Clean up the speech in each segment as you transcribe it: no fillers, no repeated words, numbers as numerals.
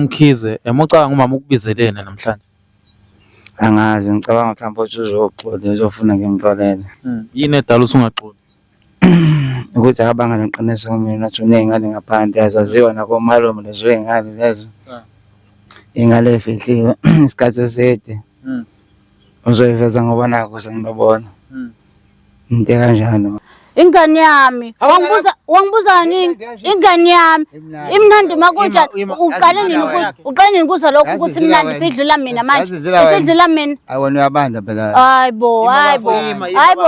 Mkhize, emocanga umama ukubizelene namhlanje. Angazi ngicabanga mhlawumbe ukuthi uzoxola uzofuna ngimxolele. Yini edala usungaxoli? Ukuthi akabanga neqiniso kumina ukuthi uney'ngane ngaphandle yazaziwa nakomalume lezo y'ngane lezo. Ingane efihliwe isikhathi eside. Uzoyiveza ngoba nakho sengibona. Into kanjalo. Ingane yami wangibuza nini? Ingane yami imnandi makunja uqale nini kuza lokho ukuthi imnandi sidlula mina manje sidlula mina awona uyabanda phela hayibo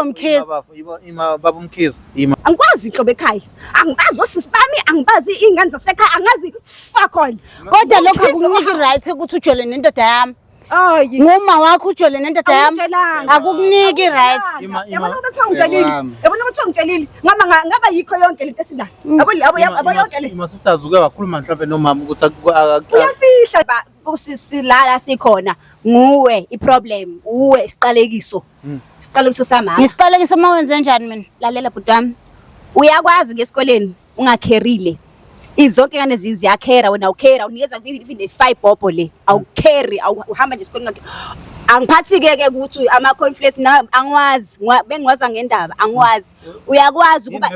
Mkhize baba Mkhize angikwazi inhlobo ekhaya angibazi osisi bami angibazi ingane zasekhaya angazi fuck all kodwa lokho akukuniki right ukuthi ujole nendoda yami hayi ngoma wakho ujole nendoda yami akukuniki right yabona ukuthi ungitshelile ngaba yikho yonke lento esila yabo yonke le ima sisters uke wakhuluma mhlawumbe nomama ukuthi uyafihla kusisilala sikhona nguwe iproblem uwe isiqalekiso samama ngisiqalekiso mawenze njani mina lalela bhuti wami uyakwazi ngesikoleni ungakherile izonke ngane ziyakhera wena ukhera unikeza even 5 bobho le awukheri uhamba nje esikoleni angiphathi ke ukuthi ama conflicts na angwazi bengiwaza ngendaba angwazi uyakwazi ukuba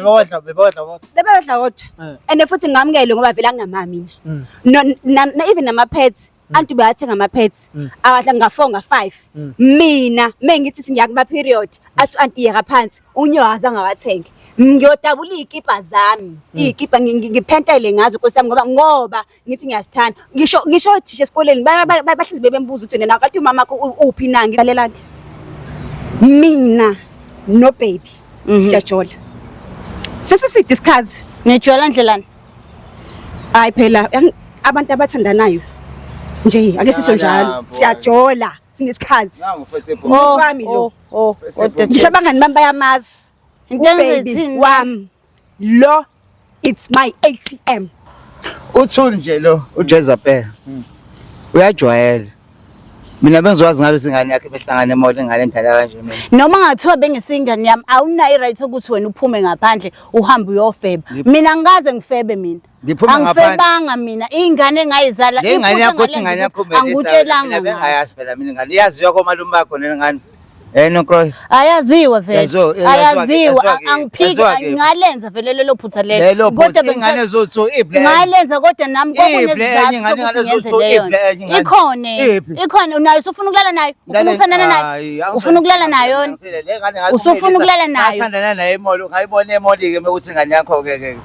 bebodla kodwa and futhi ngamukele ngoba vela nginamama mina even nama pets anti bayathenga ama pets abadla nga4 nga5 mina mengithi ngiyakuma period athi anti yeka phansi unyoza ngawathenga ngiyodabula izikipa zami izikipa ngipentele ngazo nkosami ngoba ngithi ngiyasithanda ngisho othisha esikoleni bahlezi bebembuza ukuthi wena kanti umama wakho uphi na ngilalelani mina no baby siyajola sesiside isikhathi nijola ndlelani hayi phela abantu abathandanayo nje ake sisho njalo siyajola sinesikhathi wami lo ngisho abangani bami bayamazi baby wami lo it's my ATM uthuli nje lo uJezabel uyajwayela mina bengizowazi ngalo singane yakhe behlangana emoto ingane endala kanje mina noma ngathiwa bengisingane yami awunayo right ukuthi wena uphume ngaphandle uhambe uyofeba mina ngikaze ngifebe mina angifebanga mina ingane engayizala ingane yakho ingane yakho angikutshelanga mina bengayazi phela mina ingane yaziwa komalume bakho nengane nokro ayaziwa vele ayaziwa angiphiki ngalenza vele lelo phutha lelo kodwa ingane ezotho ngalenza kodwa nami kokunezizathu ikhona unayo usufuna ukulala nayo ufuna ukulala nayo usufuna ukulala nayo athandana naye emolo ngayibona emoli ke ukuthi ingane yakho ke